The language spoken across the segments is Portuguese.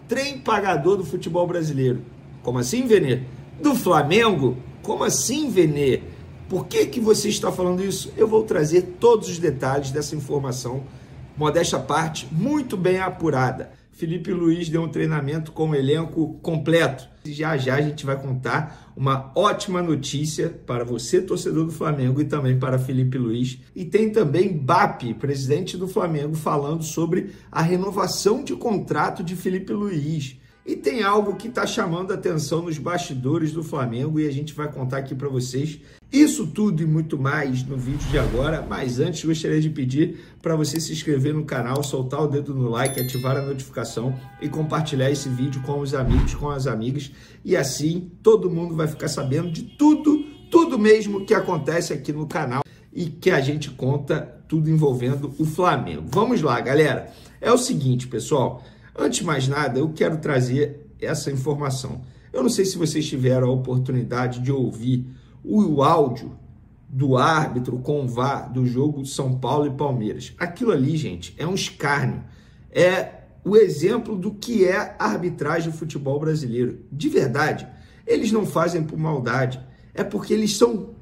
Trem pagador do futebol brasileiro. Como assim, Venê? Do Flamengo? Como assim, Venê? Por que você está falando isso? Eu vou trazer todos os detalhes dessa informação, modéstia à parte, muito bem apurada. Felipe Luiz deu um treinamento com o elenco completo. Já a gente vai contar uma ótima notícia para você, torcedor do Flamengo, e também para Felipe Luiz. E tem também Bappi, presidente do Flamengo, falando sobre a renovação de contrato de Felipe Luiz. E tem algo que está chamando a atenção nos bastidores do Flamengo e a gente vai contar aqui para vocês. Isso tudo e muito mais no vídeo de agora, mas antes gostaria de pedir para você se inscrever no canal, soltar o dedo no like, ativar a notificação e compartilhar esse vídeo com os amigos, com as amigas, e assim todo mundo vai ficar sabendo de tudo mesmo que acontece aqui no canal e que a gente conta tudo envolvendo o Flamengo. Vamos lá, galera. É o seguinte, pessoal, antes de mais nada, eu quero trazer essa informação. Eu não sei se vocês tiveram a oportunidade de ouvir o áudio do árbitro com o VAR do jogo São Paulo e Palmeiras. Aquilo ali, gente, é um escárnio. É o exemplo do que é a arbitragem do futebol brasileiro. De verdade, eles não fazem por maldade. É porque eles são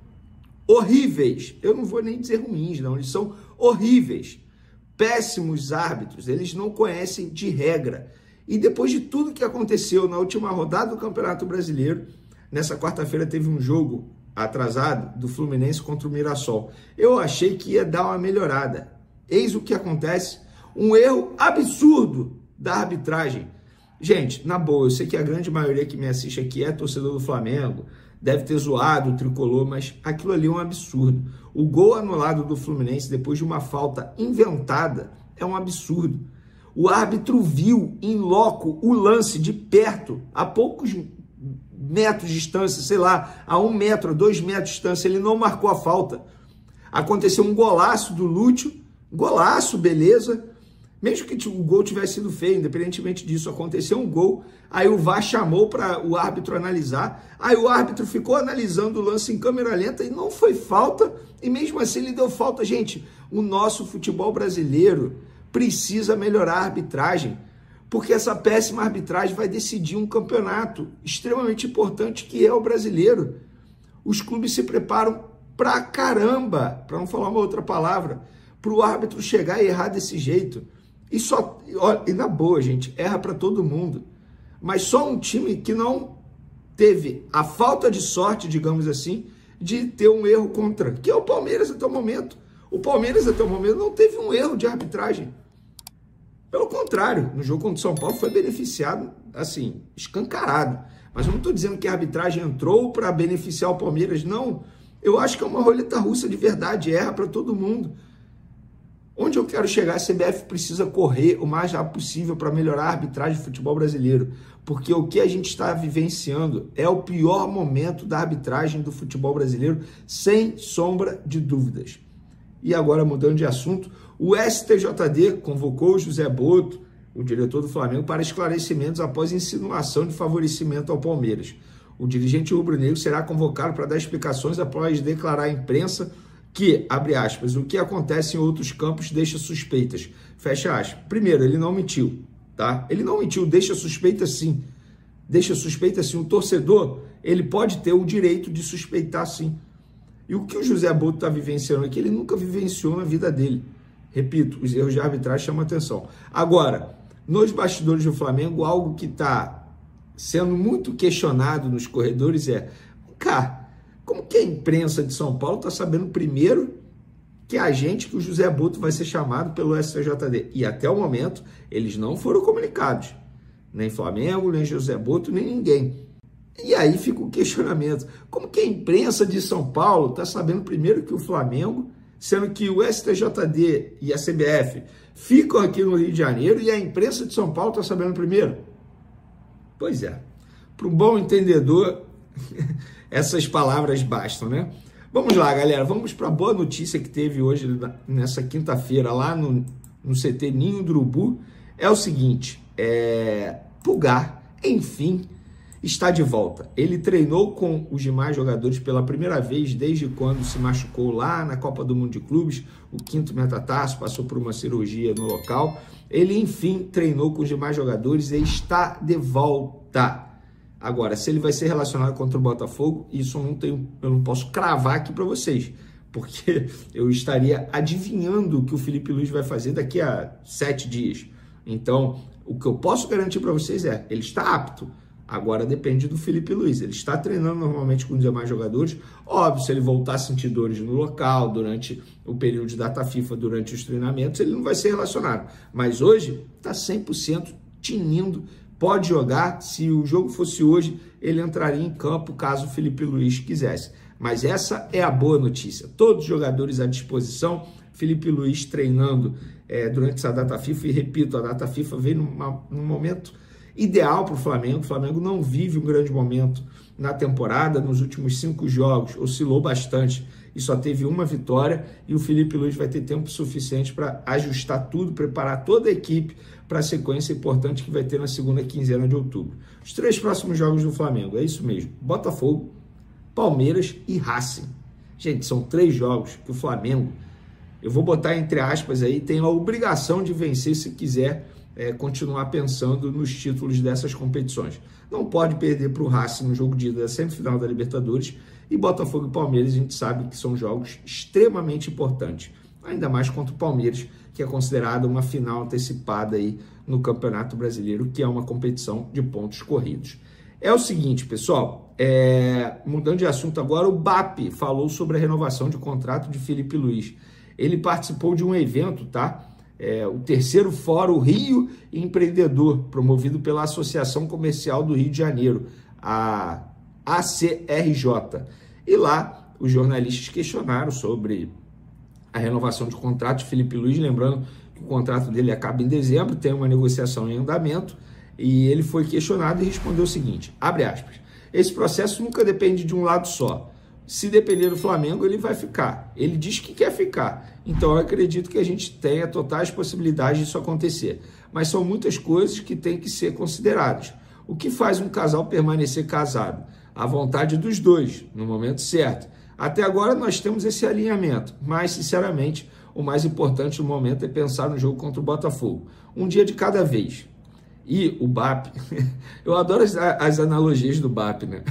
horríveis. Eu não vou nem dizer ruins, não. Eles são horríveis. Péssimos árbitros. Eles não conhecem de regra. E depois de tudo que aconteceu na última rodada do Campeonato Brasileiro, nessa quarta-feira teve um jogo atrasado do Fluminense contra o Mirassol. Eu achei que ia dar uma melhorada. Eis o que acontece. Um erro absurdo da arbitragem. Gente, na boa, eu sei que a grande maioria que me assiste aqui é torcedor do Flamengo, deve ter zoado o tricolor, mas aquilo ali é um absurdo. O gol anulado do Fluminense depois de uma falta inventada é um absurdo. O árbitro viu em loco o lance de perto, a poucos metros de distância, sei lá, a 1 metro, a 2 metros de distância, ele não marcou a falta. Aconteceu um golaço do Lúcio, golaço, beleza, mesmo que o gol tivesse sido feio, independentemente disso, aconteceu um gol, aí o VAR chamou para o árbitro analisar, aí o árbitro ficou analisando o lance em câmera lenta e não foi falta, e mesmo assim ele deu falta. Gente, o nosso futebol brasileiro precisa melhorar a arbitragem, porque essa péssima arbitragem vai decidir um campeonato extremamente importante que é o brasileiro. Os clubes se preparam pra caramba, para não falar uma outra palavra, para o árbitro chegar e errar desse jeito. E na boa, gente, erra para todo mundo. Mas só um time que não teve a falta de sorte, digamos assim, de ter um erro contra, que é o Palmeiras até o momento. O Palmeiras até o momento não teve um erro de arbitragem. Pelo contrário, no jogo contra o São Paulo foi beneficiado, assim, escancarado. Mas eu não estou dizendo que a arbitragem entrou para beneficiar o Palmeiras, não. Eu acho que é uma roleta russa de verdade, erra para todo mundo. Onde eu quero chegar, a CBF precisa correr o mais rápido possível para melhorar a arbitragem do futebol brasileiro. Porque o que a gente está vivenciando é o pior momento da arbitragem do futebol brasileiro, sem sombra de dúvidas. E agora, mudando de assunto, o STJD convocou o José Botto, o diretor do Flamengo, para esclarecimentos após insinuação de favorecimento ao Palmeiras. O dirigente rubro-negro será convocado para dar explicações após declarar à imprensa que, abre aspas, o que acontece em outros campos deixa suspeitas. Fecha aspas. Primeiro, ele não mentiu, tá? Ele não mentiu, deixa suspeita sim. Deixa suspeita sim. O torcedor, ele pode ter o direito de suspeitar sim. E o que o José Botto está vivenciando aqui, ele nunca vivenciou na vida dele. Repito, os erros de arbitragem chamam atenção. Agora, nos bastidores do Flamengo, algo que está sendo muito questionado nos corredores é, cara, como que a imprensa de São Paulo está sabendo primeiro que a gente, que o José Botto vai ser chamado pelo STJD? E até o momento, eles não foram comunicados. Nem Flamengo, nem José Botto, nem ninguém. E aí fica o questionamento. Como que a imprensa de São Paulo está sabendo primeiro que o Flamengo, sendo que o STJD e a CBF ficam aqui no Rio de Janeiro e a imprensa de São Paulo está sabendo primeiro? Pois é. Para um bom entendedor, essas palavras bastam, né? Vamos lá, galera. Vamos para a boa notícia que teve hoje, nessa quinta-feira, lá no CT Ninho do Urubu. É o seguinte, Pulgar, enfim, está de volta. Ele treinou com os demais jogadores pela primeira vez desde quando se machucou lá na Copa do Mundo de Clubes, o 5º metatarso, passou por uma cirurgia no local. Ele, enfim, treinou com os demais jogadores e está de volta. Agora, se ele vai ser relacionado contra o Botafogo, isso eu não posso cravar aqui para vocês, porque eu estaria adivinhando o que o Felipe Luiz vai fazer daqui a 7 dias. Então, o que eu posso garantir para vocês é, ele está apto. Agora depende do Felipe Luiz. Ele está treinando normalmente com os demais jogadores. Óbvio, se ele voltar a sentir dores no local, durante o período de data FIFA, durante os treinamentos, ele não vai ser relacionado. Mas hoje, está 100% tinindo, pode jogar. Se o jogo fosse hoje, ele entraria em campo caso o Felipe Luiz quisesse. Mas essa é a boa notícia. Todos os jogadores à disposição. Felipe Luiz treinando durante essa data FIFA. E repito, a data FIFA veio num momento ideal para o Flamengo. O Flamengo não vive um grande momento na temporada. Nos últimos 5 jogos oscilou bastante e só teve uma vitória, e o Felipe Luiz vai ter tempo suficiente para ajustar tudo, preparar toda a equipe para a sequência importante que vai ter na segunda quinzena de outubro. Os 3 próximos jogos do Flamengo, é isso mesmo: Botafogo, Palmeiras e Racing. Gente, são 3 jogos que o Flamengo, eu vou botar entre aspas aí, tem a obrigação de vencer se quiser continuar pensando nos títulos dessas competições. Não pode perder para o Racing no jogo de ida da semifinal da Libertadores, e Botafogo e Palmeiras a gente sabe que são jogos extremamente importantes, ainda mais contra o Palmeiras, que é considerado uma final antecipada aí no Campeonato Brasileiro, que é uma competição de pontos corridos. É o seguinte, pessoal, mudando de assunto agora, o BAP falou sobre a renovação de contrato de Felipe Luiz. Ele participou de um evento, tá? O 3º Fórum Rio Empreendedor, promovido pela Associação Comercial do Rio de Janeiro, a ACRJ. E lá os jornalistas questionaram sobre a renovação de contrato de Felipe Luiz, lembrando que o contrato dele acaba em dezembro, tem uma negociação em andamento, e ele foi questionado e respondeu o seguinte, abre aspas, esse processo nunca depende de um lado só. Se depender do Flamengo, ele vai ficar. Ele diz que quer ficar. Então, eu acredito que a gente tenha totais possibilidades disso acontecer. Mas são muitas coisas que têm que ser consideradas. O que faz um casal permanecer casado? A vontade dos dois, no momento certo. Até agora, nós temos esse alinhamento. Mas, sinceramente, o mais importante no momento é pensar no jogo contra o Botafogo. Um dia de cada vez. E o BAP... eu adoro as analogias do BAP, né?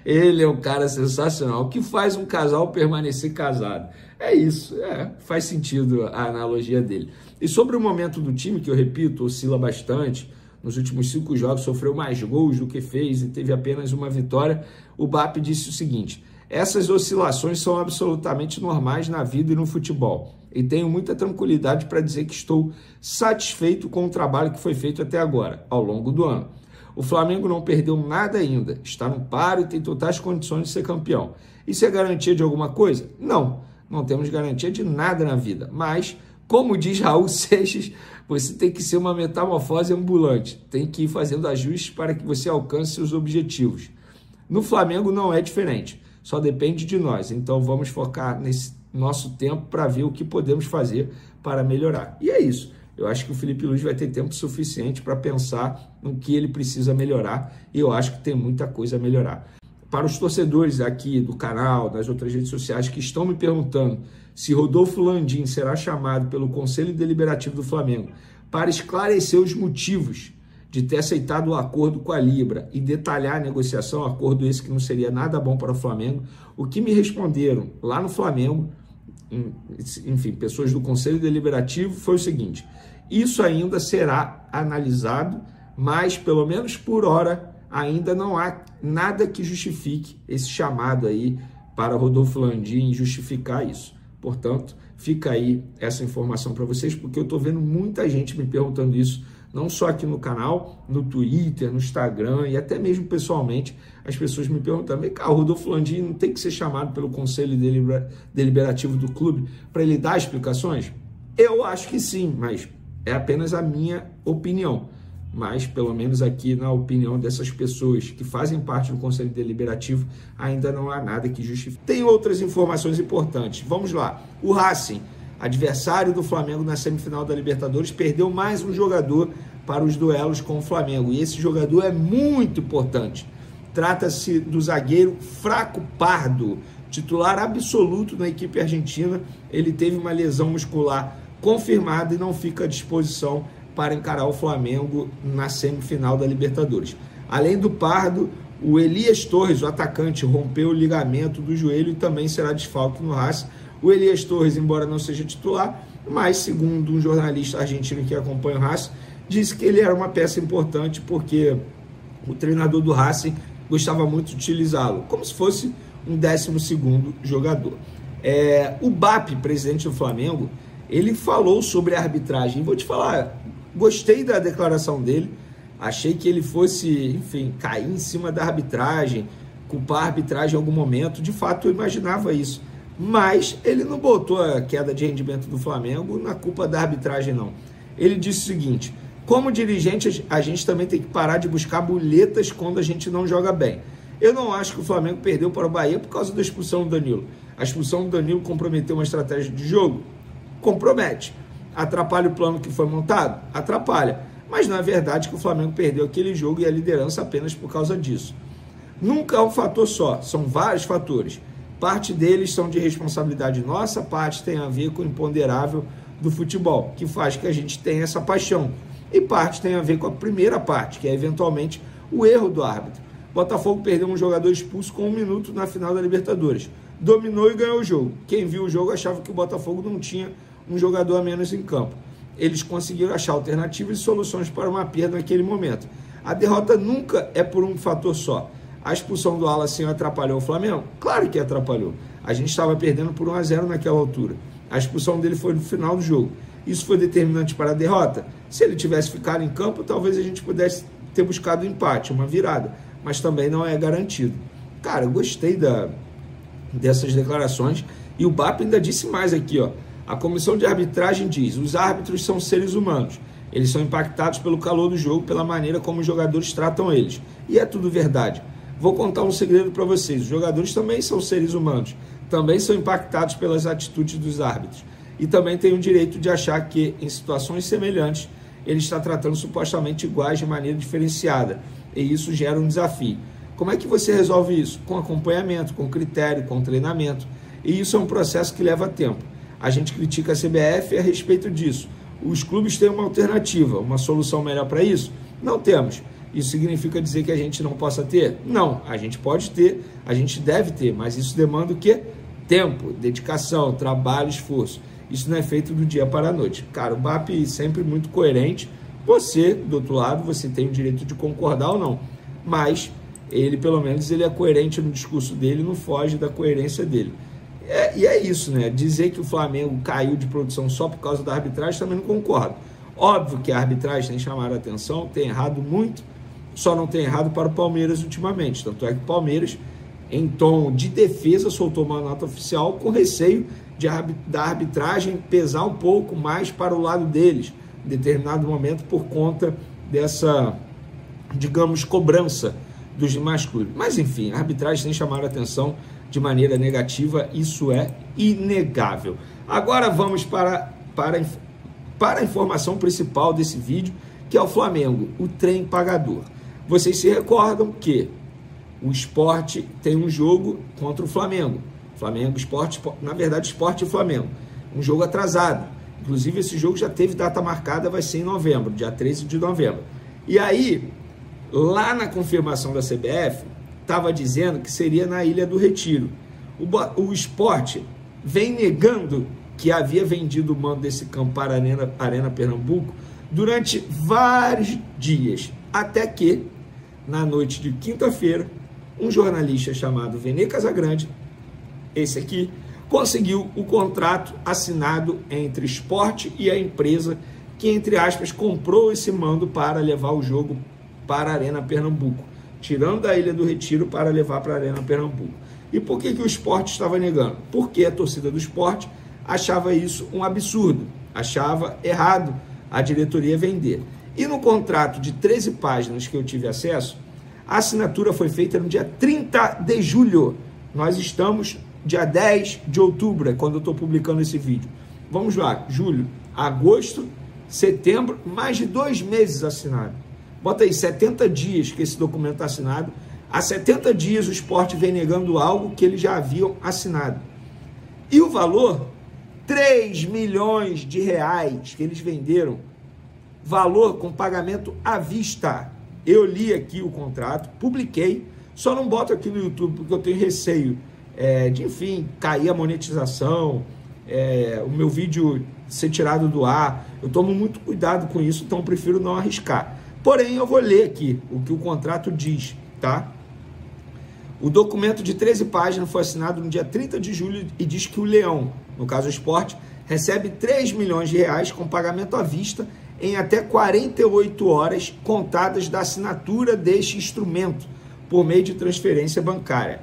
Ele é um cara sensacional. O que faz um casal permanecer casado? É isso, faz sentido a analogia dele. E sobre o momento do time, que eu repito, oscila bastante, nos últimos 5 jogos sofreu mais gols do que fez e teve apenas uma vitória, o BAP disse o seguinte, essas oscilações são absolutamente normais na vida e no futebol, e tenho muita tranquilidade para dizer que estou satisfeito com o trabalho que foi feito até agora, ao longo do ano. O Flamengo não perdeu nada ainda, está no páreo e tem totais condições de ser campeão. Isso é garantia de alguma coisa? Não, não temos garantia de nada na vida. Mas, como diz Raul Seixas, você tem que ser uma metamorfose ambulante. Tem que ir fazendo ajustes para que você alcance seus objetivos. No Flamengo não é diferente, só depende de nós. Então vamos focar nesse nosso tempo para ver o que podemos fazer para melhorar. E é isso. Eu acho que o Felipe Luiz vai ter tempo suficiente para pensar no que ele precisa melhorar, e eu acho que tem muita coisa a melhorar. Para os torcedores aqui do canal, das outras redes sociais, que estão me perguntando se Rodolfo Landim será chamado pelo Conselho Deliberativo do Flamengo para esclarecer os motivos de ter aceitado o acordo com a Libra e detalhar a negociação, acordo esse que não seria nada bom para o Flamengo, o que me responderam lá no Flamengo, enfim, pessoas do Conselho Deliberativo, foi o seguinte: isso ainda será analisado, mas pelo menos por hora ainda não há nada que justifique esse chamado aí para Rodolfo Landim justificar isso. Portanto, fica aí essa informação para vocês, porque eu estou vendo muita gente me perguntando isso, não só aqui no canal, no Twitter, no Instagram e até mesmo pessoalmente, as pessoas me perguntando, vem cá, o Rodolfo Landim não tem que ser chamado pelo Conselho Deliberativo do clube para ele dar explicações? Eu acho que sim, mas é apenas a minha opinião. Mas, pelo menos aqui na opinião dessas pessoas que fazem parte do Conselho Deliberativo, ainda não há nada que justifique. Tem outras informações importantes. Vamos lá. O Racing, adversário do Flamengo na semifinal da Libertadores, perdeu mais um jogador para os duelos com o Flamengo. E esse jogador é muito importante. Trata-se do zagueiro Franco Pardo, titular absoluto na equipe argentina. Ele teve uma lesão muscular confirmada e não fica à disposição para encarar o Flamengo na semifinal da Libertadores. Além do Pardo, o Elias Torres, o atacante, rompeu o ligamento do joelho e também será desfalque no Racing. O Elias Torres, embora não seja titular, mas segundo um jornalista argentino que acompanha o Racing, disse que ele era uma peça importante porque o treinador do Racing gostava muito de utilizá-lo, como se fosse um 12º jogador. O BAP, presidente do Flamengo, ele falou sobre a arbitragem. Vou te falar, gostei da declaração dele, achei que ele fosse, enfim, cair em cima da arbitragem, culpar a arbitragem em algum momento. De fato, eu imaginava isso. Mas ele não botou a queda de rendimento do Flamengo na culpa da arbitragem, não. Ele disse o seguinte: como dirigente, a gente também tem que parar de buscar muletas quando a gente não joga bem. Eu não acho que o Flamengo perdeu para o Bahia por causa da expulsão do Danilo. A expulsão do Danilo comprometeu uma estratégia de jogo? Compromete. Atrapalha o plano que foi montado? Atrapalha. Mas não é verdade que o Flamengo perdeu aquele jogo e a liderança apenas por causa disso. Nunca é um fator só, são vários fatores. Parte deles são de responsabilidade nossa, parte tem a ver com o imponderável do futebol, que faz que a gente tenha essa paixão. E parte tem a ver com a primeira parte, que é eventualmente o erro do árbitro. Botafogo perdeu um jogador expulso com 1 minuto na final da Libertadores. Dominou e ganhou o jogo. Quem viu o jogo achava que o Botafogo não tinha um jogador a menos em campo. Eles conseguiram achar alternativas e soluções para uma perda naquele momento. A derrota nunca é por um fator só. A expulsão do Alan atrapalhou o Flamengo? Claro que atrapalhou. A gente estava perdendo por 1-0 naquela altura. A expulsão dele foi no final do jogo. Isso foi determinante para a derrota? Se ele tivesse ficado em campo, talvez a gente pudesse ter buscado um empate, uma virada. Mas também não é garantido. Cara, eu gostei dessas declarações. E o BAP ainda disse mais aqui, ó. A comissão de arbitragem diz: os árbitros são seres humanos. Eles são impactados pelo calor do jogo, pela maneira como os jogadores tratam eles. E é tudo verdade. Vou contar um segredo para vocês. Os jogadores também são seres humanos. Também são impactados pelas atitudes dos árbitros. E também têm o direito de achar que, em situações semelhantes, ele está tratando supostamente iguais de maneira diferenciada. E isso gera um desafio. Como é que você resolve isso? Com acompanhamento, com critério, com treinamento. E isso é um processo que leva tempo. A gente critica a CBF a respeito disso. Os clubes têm uma alternativa, uma solução melhor para isso? Não temos. Isso significa dizer que a gente não possa ter? Não, a gente pode ter, a gente deve ter, mas isso demanda o quê? Tempo, dedicação, trabalho, esforço. Isso não é feito do dia para a noite. Cara, o BAP sempre muito coerente. Você, do outro lado, você tem o direito de concordar ou não. Mas ele, pelo menos, ele é coerente no discurso dele, não foge da coerência dele. E é isso, né? Dizer que o Flamengo caiu de produção só por causa da arbitragem, também não concordo. Óbvio que a arbitragem tem chamado a atenção, tem errado muito, só não tem errado para o Palmeiras ultimamente. Tanto é que o Palmeiras, em tom de defesa, soltou uma nota oficial com receio da arbitragem pesar um pouco mais para o lado deles, em determinado momento, por conta dessa, digamos, cobrança dos demais clubes. Mas, enfim, a arbitragem tem chamado a atenção de maneira negativa, isso é inegável. Agora vamos para a informação principal desse vídeo, que é o Flamengo, o trem pagador. Vocês se recordam que o Sport tem um jogo contra o Flamengo. Flamengo, Sport, na verdade, Sport e Flamengo. Um jogo atrasado. Inclusive, esse jogo já teve data marcada, vai ser em novembro, dia 13 de novembro. E aí, lá na confirmação da CBF, estava dizendo que seria na Ilha do Retiro. O Sport vem negando que havia vendido o mando desse campo para a Arena Pernambuco durante vários dias, até que, na noite de quinta-feira, um jornalista chamado Vene Casagrande, esse aqui, conseguiu o contrato assinado entre Sport e a empresa que, entre aspas, comprou esse mando para levar o jogo para a Arena Pernambuco, tirando da Ilha do Retiro para levar para a Arena Pernambuco. E por que o Sport estava negando? Porque a torcida do Sport achava isso um absurdo, achava errado a diretoria vender. E no contrato de 13 páginas que eu tive acesso, a assinatura foi feita no dia 30 de julho. Nós estamos dia 10 de outubro, é quando eu estou publicando esse vídeo. Vamos lá, julho, agosto, setembro, mais de 2 meses assinado. Bota aí, 70 dias que esse documento está assinado. Há 70 dias o Sport vem negando algo que eles já haviam assinado. E o valor, 3 milhões de reais que eles venderam, valor com pagamento à vista. Eu li aqui o contrato, publiquei, só não boto aqui no YouTube porque eu tenho receio de, enfim, cair a monetização, o meu vídeo ser tirado do ar. Eu tomo muito cuidado com isso, então eu prefiro não arriscar. Porém, eu vou ler aqui o que o contrato diz, tá? O documento de 13 páginas foi assinado no dia 30 de julho e diz que o Leão, no caso o Sport, recebe 3 milhões de reais com pagamento à vista em até 48 horas contadas da assinatura deste instrumento por meio de transferência bancária.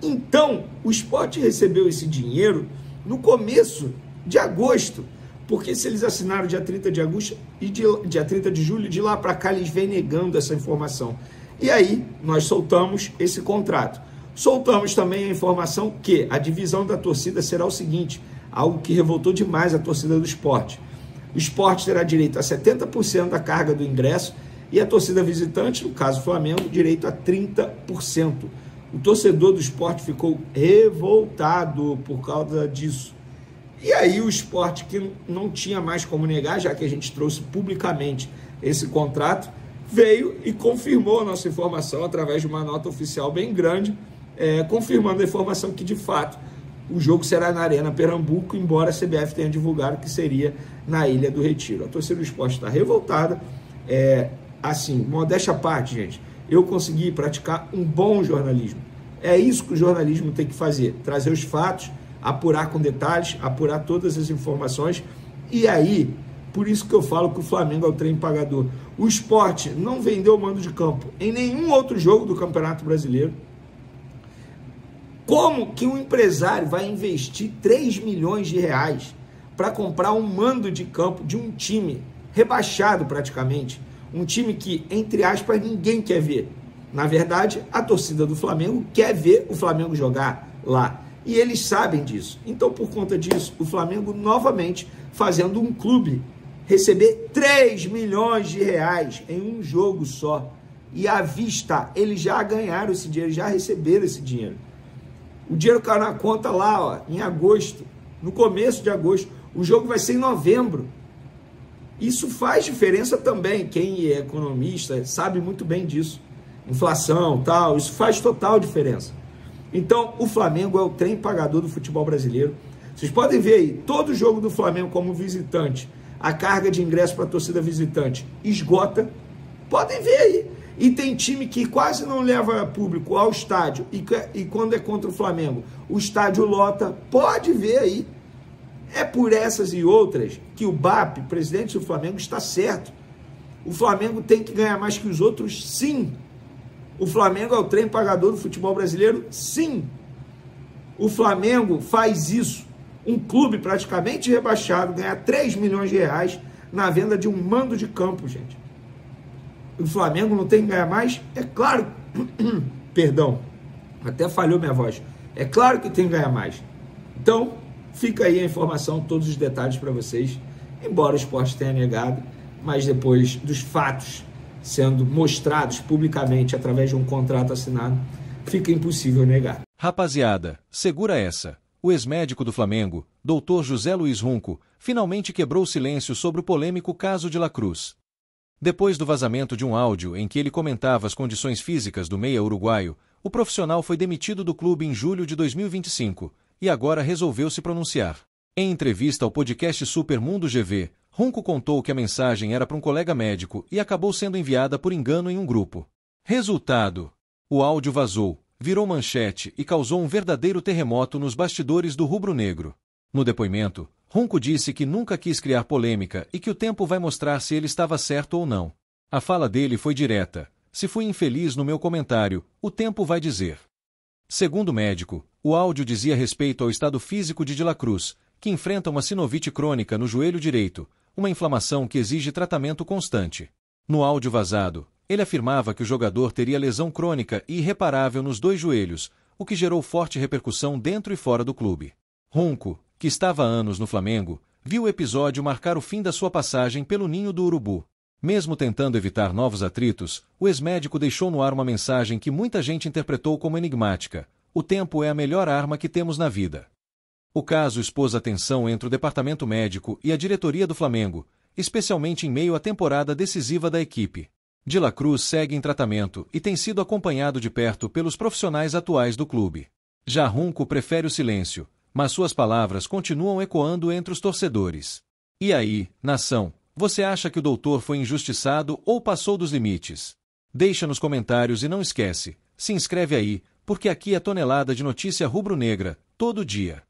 Então, o Sport recebeu esse dinheiro no começo de agosto, porque se eles assinaram dia 30 de agosto e dia 30 de julho, de lá para cá eles vêm negando essa informação. E aí, nós soltamos esse contrato. Soltamos também a informação que a divisão da torcida será o seguinte, algo que revoltou demais a torcida do Sport. O Sport terá direito a 70% da carga do ingresso e a torcida visitante, no caso Flamengo, direito a 30%. O torcedor do Sport ficou revoltado por causa disso. E aí o Sport, que não tinha mais como negar, já que a gente trouxe publicamente esse contrato, veio e confirmou a nossa informação através de uma nota oficial bem grande, confirmando a informação que, de fato, o jogo será na Arena Pernambuco, embora a CBF tenha divulgado que seria na Ilha do Retiro. A torcida do Sport está revoltada. Assim, modéstia à parte, gente, eu consegui praticar um bom jornalismo. É isso que o jornalismo tem que fazer, trazer os fatos, apurar com detalhes, apurar todas as informações, e aí, por isso que eu falo que o Flamengo é o trem pagador. O Sport não vendeu o mando de campo em nenhum outro jogo do Campeonato Brasileiro. Como que um empresário vai investir 3 milhões de reais para comprar um mando de campo de um time rebaixado praticamente? Um time que, entre aspas, ninguém quer ver. Na verdade, a torcida do Flamengo quer ver o Flamengo jogar lá. E eles sabem disso. Então, por conta disso, o Flamengo novamente fazendo um clube receber 3 milhões de reais em um jogo só. E à vista, eles já ganharam esse dinheiro, já receberam esse dinheiro. O dinheiro caiu na conta lá, ó, em agosto, no começo de agosto. O jogo vai ser em novembro. Isso faz diferença também. Quem é economista sabe muito bem disso. Inflação, tal, isso faz total diferença. Então, o Flamengo é o trem pagador do futebol brasileiro. Vocês podem ver aí, todo jogo do Flamengo como visitante, a carga de ingresso para a torcida visitante esgota. Podem ver aí. E tem time que quase não leva público ao estádio. E quando é contra o Flamengo, o estádio lota. Pode ver aí. É por essas e outras que o BAP, presidente do Flamengo, está certo. O Flamengo tem que ganhar mais que os outros, sim. O Flamengo é o trem pagador do futebol brasileiro, sim. O Flamengo faz isso. Um clube praticamente rebaixado ganhar 3 milhões de reais na venda de um mando de campo, gente. O Flamengo não tem que ganhar mais? É claro. Perdão, até falhou minha voz. É claro que tem que ganhar mais. Então, fica aí a informação, todos os detalhes para vocês. Embora o Sport tenha negado, mas depois dos fatos sendo mostrados publicamente através de um contrato assinado, fica impossível negar. Rapaziada, segura essa. O ex-médico do Flamengo, Dr. José Luiz Runco, finalmente quebrou o silêncio sobre o polêmico caso de La Cruz. Depois do vazamento de um áudio em que ele comentava as condições físicas do meia uruguaio, o profissional foi demitido do clube em julho de 2025 e agora resolveu se pronunciar. Em entrevista ao podcast Super Mundo GV, Runco contou que a mensagem era para um colega médico e acabou sendo enviada por engano em um grupo. Resultado: o áudio vazou, virou manchete e causou um verdadeiro terremoto nos bastidores do rubro-negro. No depoimento, Runco disse que nunca quis criar polêmica e que o tempo vai mostrar se ele estava certo ou não. A fala dele foi direta: se fui infeliz no meu comentário, o tempo vai dizer. Segundo o médico, o áudio dizia respeito ao estado físico de La Cruz, que enfrenta uma sinovite crônica no joelho direito, uma inflamação que exige tratamento constante. No áudio vazado, ele afirmava que o jogador teria lesão crônica e irreparável nos 2 joelhos, o que gerou forte repercussão dentro e fora do clube. Runco, que estava há anos no Flamengo, viu o episódio marcar o fim da sua passagem pelo Ninho do Urubu. Mesmo tentando evitar novos atritos, o ex-médico deixou no ar uma mensagem que muita gente interpretou como enigmática: o tempo é a melhor arma que temos na vida. O caso expôs a tensão entre o departamento médico e a diretoria do Flamengo, especialmente em meio à temporada decisiva da equipe. De La Cruz segue em tratamento e tem sido acompanhado de perto pelos profissionais atuais do clube. Já Runco prefere o silêncio, mas suas palavras continuam ecoando entre os torcedores. E aí, nação, você acha que o doutor foi injustiçado ou passou dos limites? Deixa nos comentários e não esquece, se inscreve aí, porque aqui é tonelada de notícia rubro-negra, todo dia.